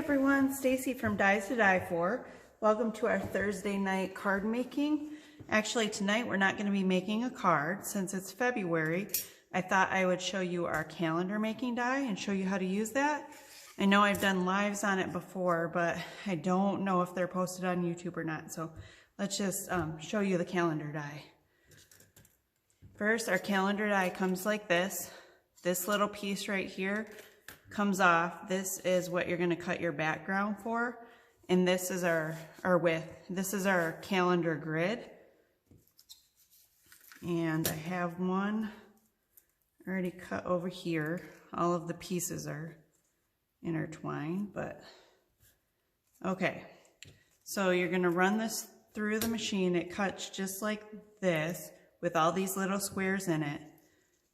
everyone, Stacy from Dies to Die For. Welcome to our Thursday night card making. Actually, tonight we're not going to be making a card since it's February. I thought I would show you our calendar making die and show you how to use that. I know I've done lives on it before, but I don't know if they're posted on YouTube or not. So let's just show you the calendar die. First, our calendar die comes like this. This little piece right here comes off. This is what you're going to cut your background for, and this is our width. This is our calendar grid, and I have one already cut over here. All of the pieces are intertwined, but okay. So you're going to run this through the machine. It cuts just like this with all these little squares in it.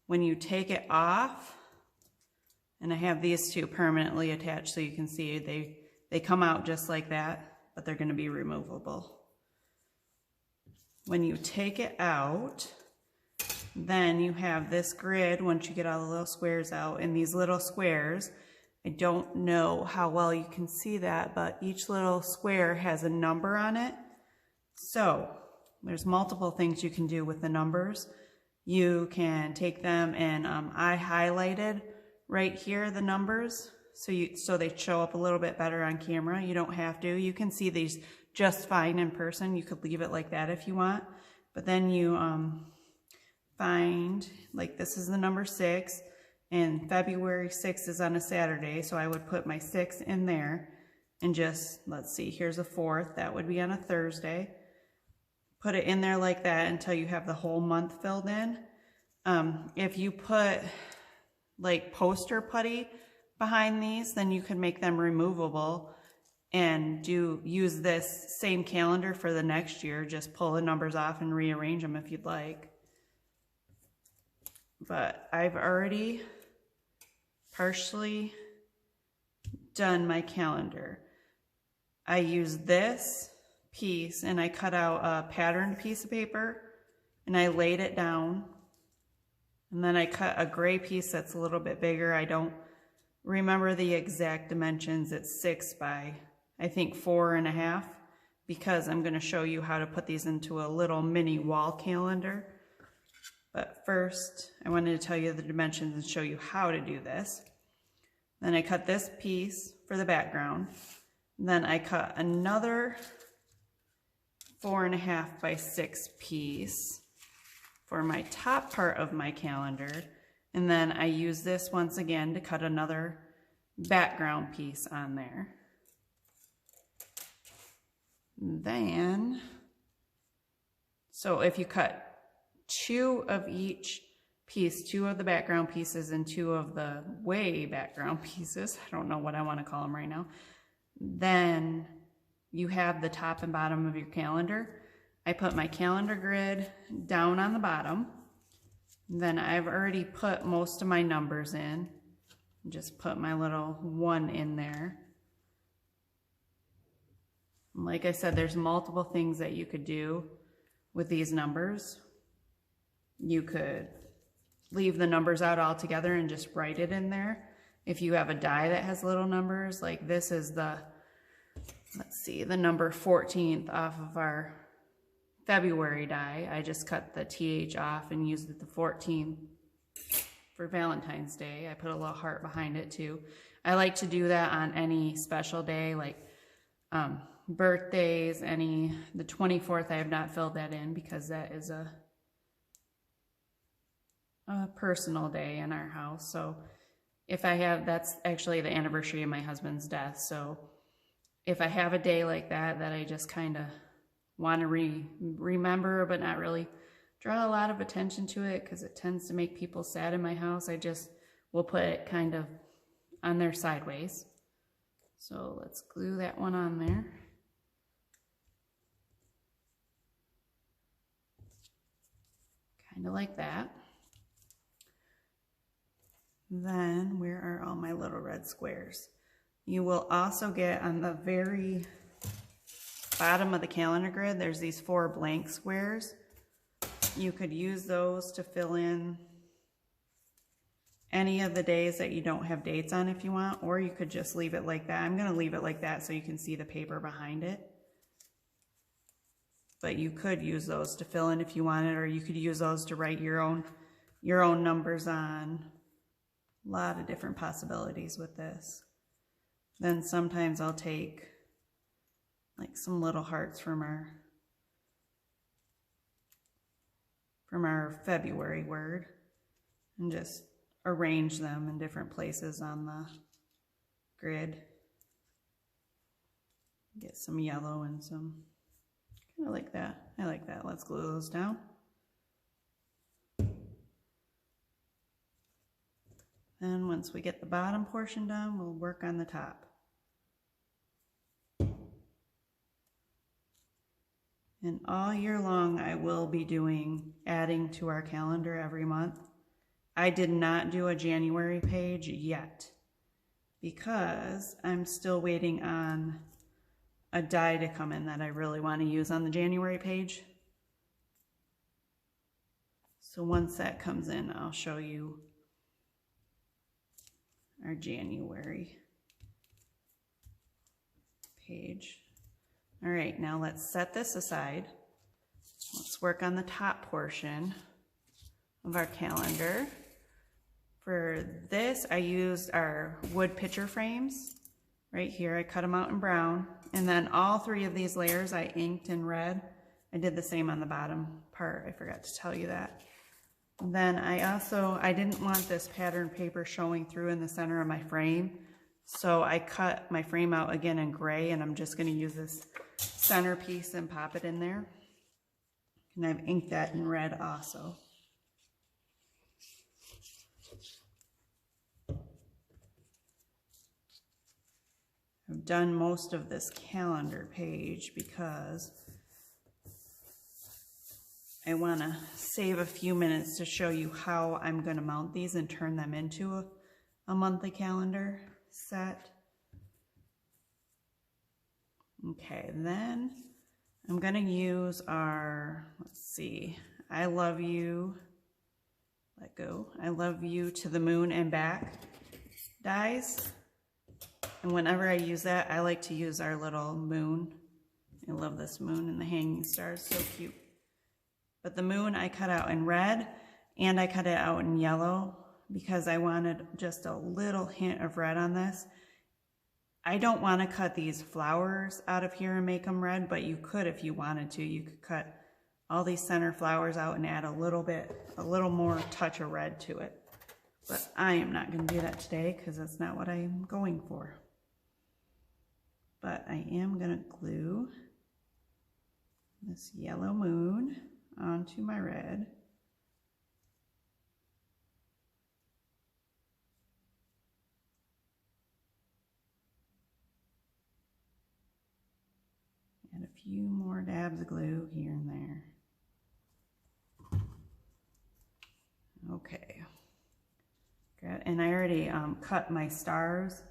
When you take it off, and I have these two permanently attached so you can see they come out just like that, but they're going to be removable. When you take it out, then you have this grid once you get all the little squares out, and these little squares, I don't know how well you can see that, but each little square has a number on it. So there's multiple things you can do with the numbers. You can take them and I highlighted right here the numbers so they show up a little bit better on camera. You don't have to. You can see these just fine in person. You could leave it like that if you want. But then you find, like this is the number 6, and February 6th is on a Saturday, so I would put my 6 in there and just, let's see, here's a 4th. That would be on a Thursday. Put it in there like that until you have the whole month filled in. If you put like poster putty behind these, then you can make them removable and use this same calendar for the next year. Just pull the numbers off and rearrange them if you'd like. But I've already partially done my calendar. I use this piece and I cut out a patterned piece of paper and I laid it down, and then I cut a gray piece that's a little bit bigger. I don't remember the exact dimensions. It's 6 by I think 4.5, because I'm going to show you how to put these into a little mini wall calendar. But first I wanted to tell you the dimensions and show you how to do this. Then I cut this piece for the background. Then I cut another 4.5 by 6 piece for my top part of my calendar, and then I use this once again to cut another background piece on there. Then, so if you cut 2 of each piece, 2 of the background pieces and 2 of the way background pieces, I don't know what I want to call them right now, then you have the top and bottom of your calendar. I put my calendar grid down on the bottom. Then I've already put most of my numbers in. Just put my little 1 in there. Like I said, there's multiple things that you could do with these numbers. You could leave the numbers out altogether and just write it in there. If you have a die that has little numbers, like this is the, let's see, the number 14th off of our February die. I just cut the TH off and used the 14th for Valentine's Day. I put a little heart behind it too. I like to do that on any special day, like birthdays, the 24th I have not filled that in because that is a personal day in our house. So if I have, that's actually the anniversary of my husband's death. So if I have a day like that I just kind of want to remember, but not really draw a lot of attention to it because it tends to make people sad in my house, I just will put it kind of on there sideways. So let's glue that one on there. Kind of like that. Then where are all my little red squares? You will also get on the very bottom of the calendar grid, there's these 4 blank squares. You could use those to fill in any of the days that you don't have dates on if you want, or you could just leave it like that. I'm going to leave it like that so you can see the paper behind it. But you could use those to fill in if you wanted, or you could use those to write your own numbers on. A lot of different possibilities with this. Then sometimes I'll take like some little hearts from our February word and just arrange them in different places on the grid. Get some yellow and some, kind of like that. I like that. Let's glue those down. Then once we get the bottom portion done, we'll work on the top. And all year long, I will be adding to our calendar every month. I did not do a January page yet because I'm still waiting on a die to come in that I really want to use on the January page. So once that comes in, I'll show you our January page. All right, now let's set this aside. Let's work on the top portion of our calendar. For this, I used our wood picture frames right here. I cut them out in brown, and then all three of these layers I inked in red. I did the same on the bottom part. I forgot to tell you that. Then I didn't want this pattern paper showing through in the center of my frame, so I cut my frame out again in gray, and I'm just going to use this centerpiece and pop it in there. And I've inked that in red also. I've done most of this calendar page because I want to save a few minutes to show you how I'm going to mount these and turn them into a monthly calendar set. Okay, then I'm going to use our, let's see, I Love You, let go, I Love You to the Moon and Back dies. And whenever I use that, I like to use our little moon. I love this moon and the hanging stars, so cute. But the moon I cut out in red, and I cut it out in yellow because I wanted just a little hint of red on this. I don't want to cut these flowers out of here and make them red, but you could if you wanted to. You could cut all these center flowers out and add a little more touch of red to it. But I am not going to do that today because that's not what I'm going for. But I am going to glue this yellow moon onto my red. Add a few more dabs of glue here and there. Okay. Good. And I already cut my stars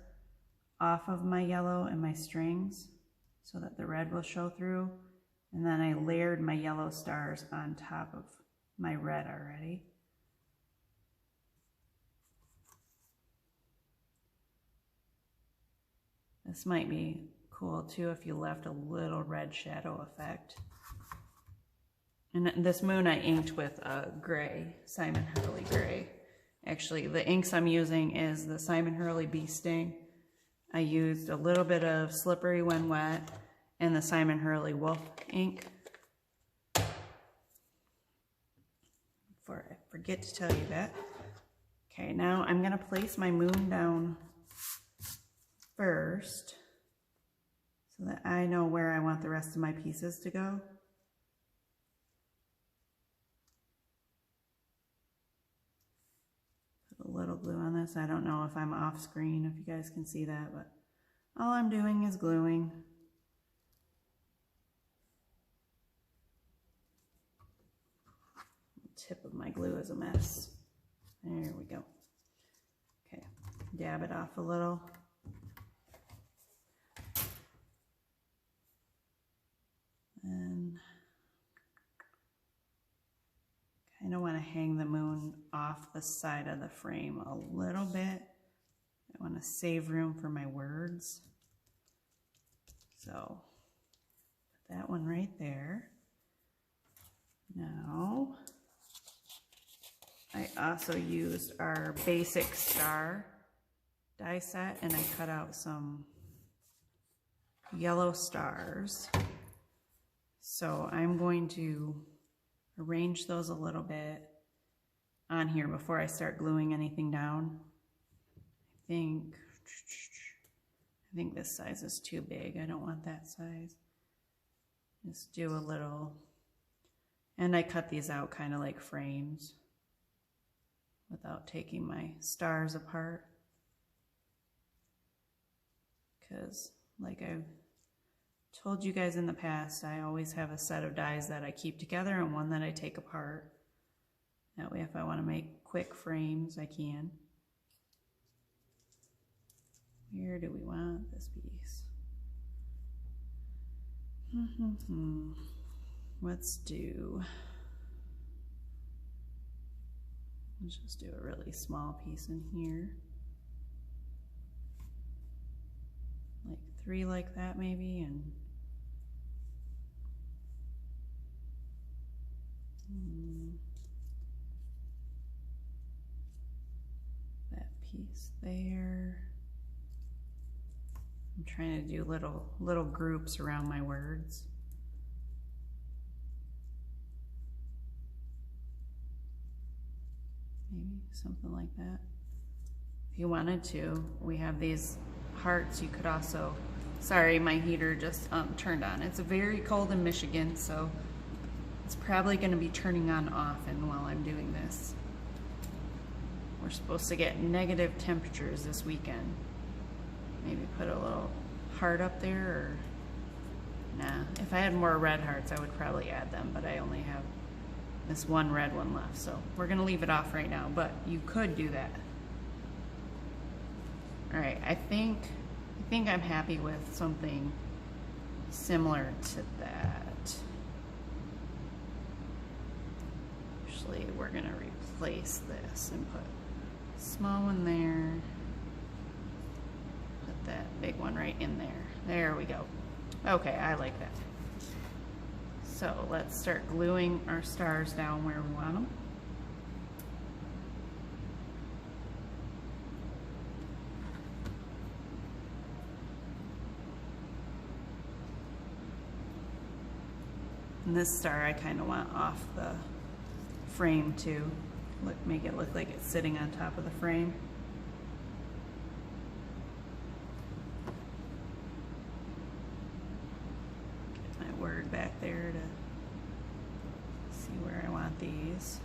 off of my yellow and my strings so that the red will show through. And then I layered my yellow stars on top of my red already. This might be cool too if you left a little red shadow effect. And this moon I inked with a gray, Simon Hurley gray. Actually, the inks I'm using is the Simon Hurley Bee Sting. I used a little bit of Slippery When Wet and the Simon Hurley Wolf ink. Before I forget to tell you that. Okay, now I'm going to place my moon down first so that I know where I want the rest of my pieces to go. Put a little glue on this. I don't know if I'm off screen, if you guys can see that, but all I'm doing is gluing. The tip of my glue is a mess. There we go. Okay, dab it off a little. And kind of want to hang the moon off the side of the frame a little bit. I want to save room for my words. So put that one right there. Now, I also used our basic star die set, and I cut out some yellow stars. So I'm going to arrange those a little bit on here before I start gluing anything down. I think this size is too big. I don't want that size. Just do a little, and I cut these out kind of like frames without taking my stars apart. Because like I've told you guys in the past, I always have a set of dies that I keep together and one that I take apart. That way if I want to make quick frames, I can. Where do we want this piece? Let's just do a really small piece in here. Like 3 like that maybe, and that piece there. I'm trying to do little groups around my words. Maybe something like that. If you wanted to, we have these hearts. You could also, sorry, my heater just turned on. It's very cold in Michigan, so it's probably going to be turning on often while I'm doing this. We're supposed to get negative temperatures this weekend. Maybe put a little heart up there, or nah. If I had more red hearts, I would probably add them, but I only have this one red one left, so we're gonna leave it off right now, but you could do that. All right, I think I'm happy with something similar to that. Actually, we're gonna replace this and put a small one there. Put that big one right in there. There we go. Okay, I like that. So let's start gluing our stars down where we want them. And this star I kind of want off the frame too. Make it look like it's sitting on top of the frame. Get my word back there to see where I want these.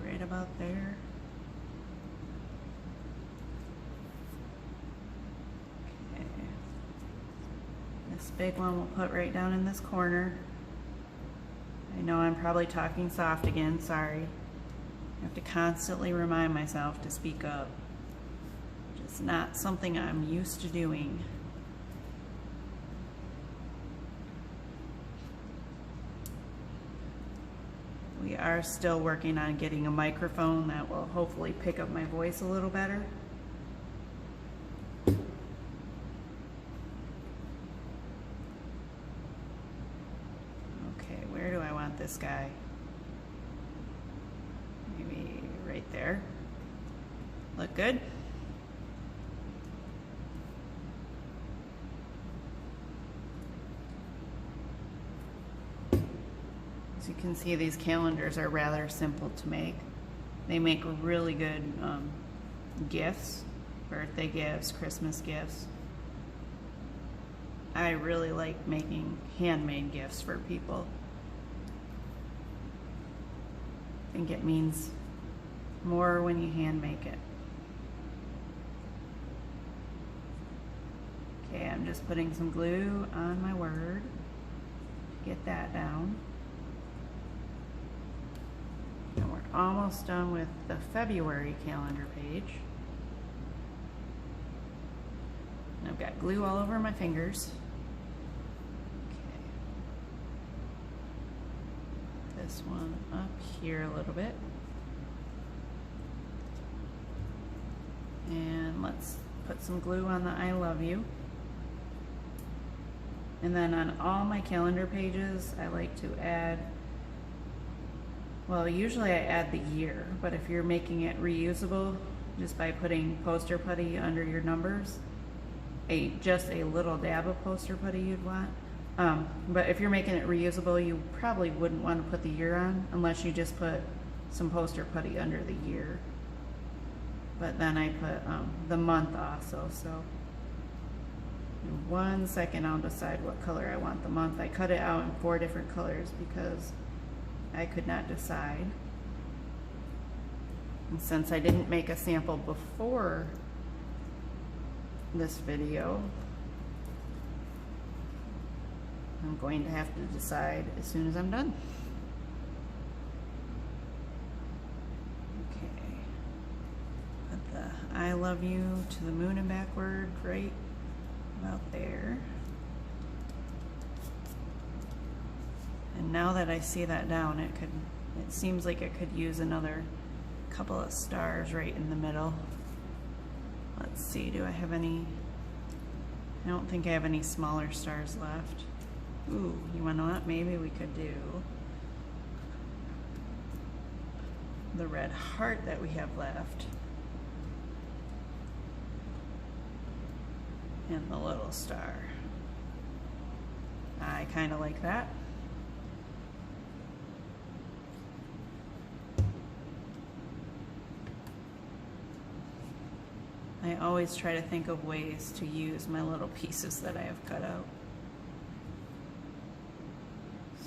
Right about there. Okay. This big one we'll put right down in this corner. I know I'm probably talking soft again, sorry. I have to constantly remind myself to speak up. Just not something I'm used to doing. We are still working on getting a microphone that will hopefully pick up my voice a little better. Okay, where do I want this guy? Maybe right there. Look good? As you can see, these calendars are rather simple to make. They make really good gifts, birthday gifts, Christmas gifts. I really like making handmade gifts for people. I think it means more when you hand make it. Okay, I'm just putting some glue on my word to get that down. And we're almost done with the February calendar page. And I've got glue all over my fingers. Okay. This one up here a little bit. And let's put some glue on the I love you. And then on all my calendar pages, I like to add, well, usually I add the year, but if you're making it reusable, just by putting poster putty under your numbers, just a little dab of poster putty you'd want. But if you're making it reusable, you probably wouldn't want to put the year on unless you just put some poster putty under the year. But then I put the month also, so in 1 second I'll decide what color I want the month. I cut it out in 4 different colors because I could not decide. And since I didn't make a sample before this video, I'm going to have to decide as soon as I'm done. I love you to the moon and backward, right about there. And now that I see that down, it seems like it could use another couple of stars right in the middle. Let's see, do I have any? I don't think I have any smaller stars left. Ooh, you wanna know what? Maybe we could do the red heart that we have left. And the little star. I kind of like that. I always try to think of ways to use my little pieces that I have cut out.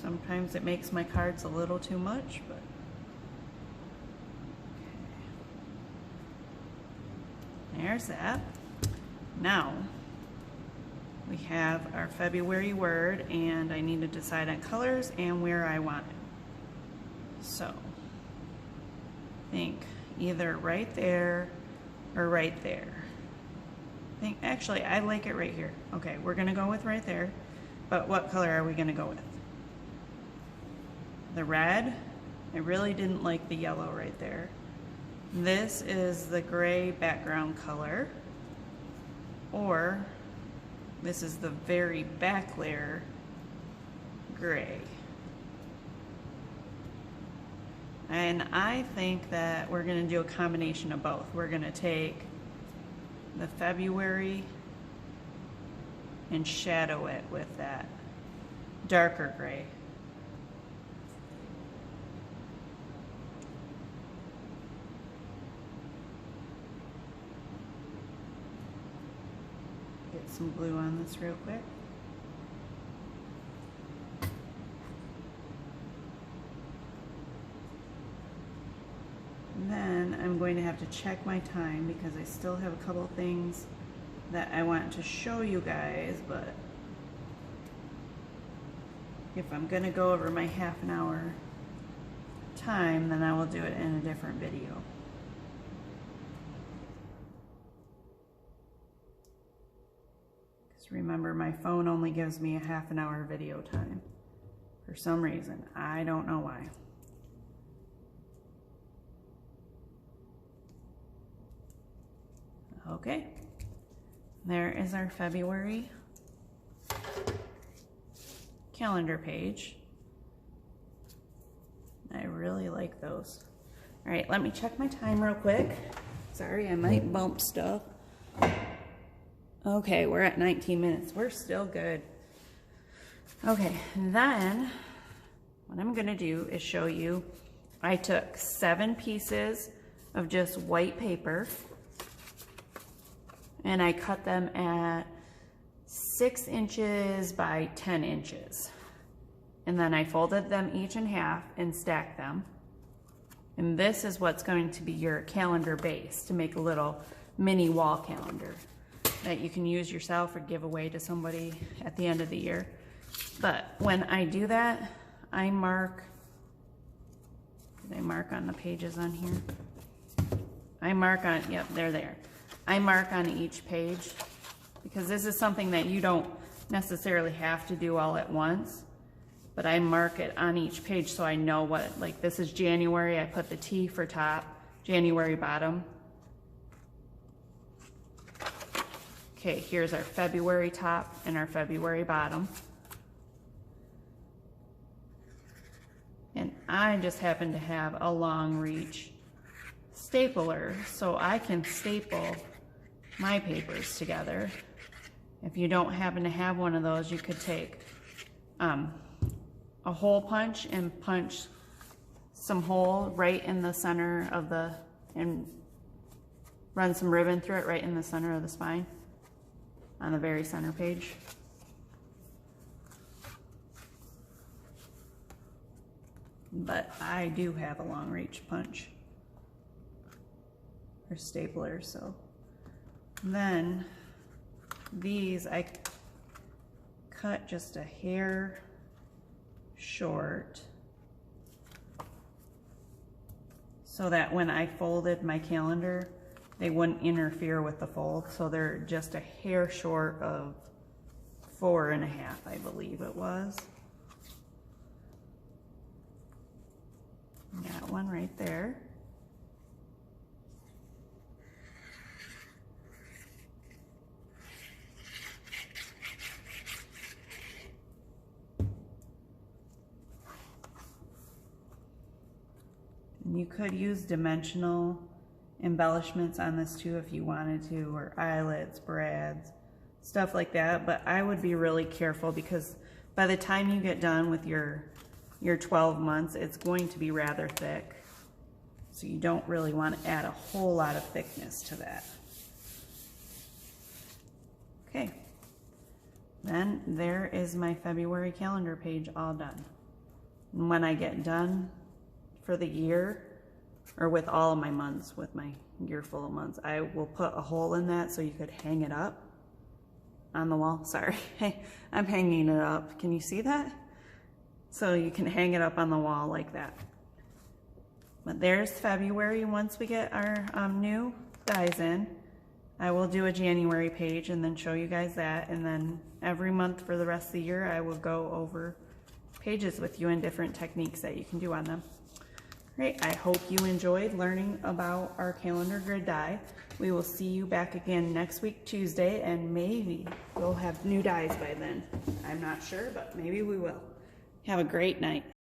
Sometimes it makes my cards a little too much, but okay. There's that. Now, we have our February word, and I need to decide on colors and where I want it. So, I think either right there or right there. Actually, I like it right here. Okay, we're gonna go with right there, but what color are we gonna go with? The red. I really didn't like the yellow right there. This is the gray background color, or this is the very back layer gray. And I think that we're gonna do a combination of both. We're gonna take the February and shadow it with that darker gray. Get some glue on this real quick. Then I'm going to have to check my time because I still have a couple things that I want to show you guys, but if I'm going to go over my half an hour time, then I will do it in a different video. Because remember, my phone only gives me a half an hour video time for some reason. I don't know why. Okay, there is our February calendar page. I really like those. All right, let me check my time real quick. Sorry, I might bump stuff. Okay, we're at 19 minutes. We're still good. Okay, and then what I'm gonna do is show you, I took 7 pieces of just white paper, and I cut them at 6 inches by 10 inches. And then I folded them each in half and stacked them. And this is what's going to be your calendar base to make a little mini wall calendar that you can use yourself or give away to somebody at the end of the year. But when I do that, I mark, Did I mark on the pages on here? I mark on, yep, they're there. I mark on each page because this is something that you don't necessarily have to do all at once, but I mark it on each page so I know what, like this is January, I put the T for top, January bottom. Okay, here's our February top and our February bottom. And I just happen to have a long reach stapler, so I can staple my papers together. If you don't happen to have one of those, you could take a hole punch and punch some hole right in the center of the, and run some ribbon through it right in the center of the spine on the very center page. But I do have a long reach punch or stapler, so then these I cut just a hair short so that when I folded my calendar they wouldn't interfere with the fold, so they're just a hair short of 4.5, I believe it was. Got one right there. And you could use dimensional embellishments on this too if you wanted to, or eyelets, brads, stuff like that, but I would be really careful because by the time you get done with your 12 months, it's going to be rather thick. So you don't really want to add a whole lot of thickness to that. Okay, then there is my February calendar page all done. And when I get done for the year, or with all of my months, with my year full of months, I will put a hole in that so you could hang it up on the wall. Sorry, I'm hanging it up. Can you see that? So you can hang it up on the wall like that. But there's February. Once we get our new dies in, I will do a January page and then show you guys that. And then every month for the rest of the year, I will go over pages with you and different techniques that you can do on them. Great, I hope you enjoyed learning about our calendar grid die. We will see you back again next week, Tuesday, and maybe we'll have new dies by then. I'm not sure, but maybe we will. Have a great night.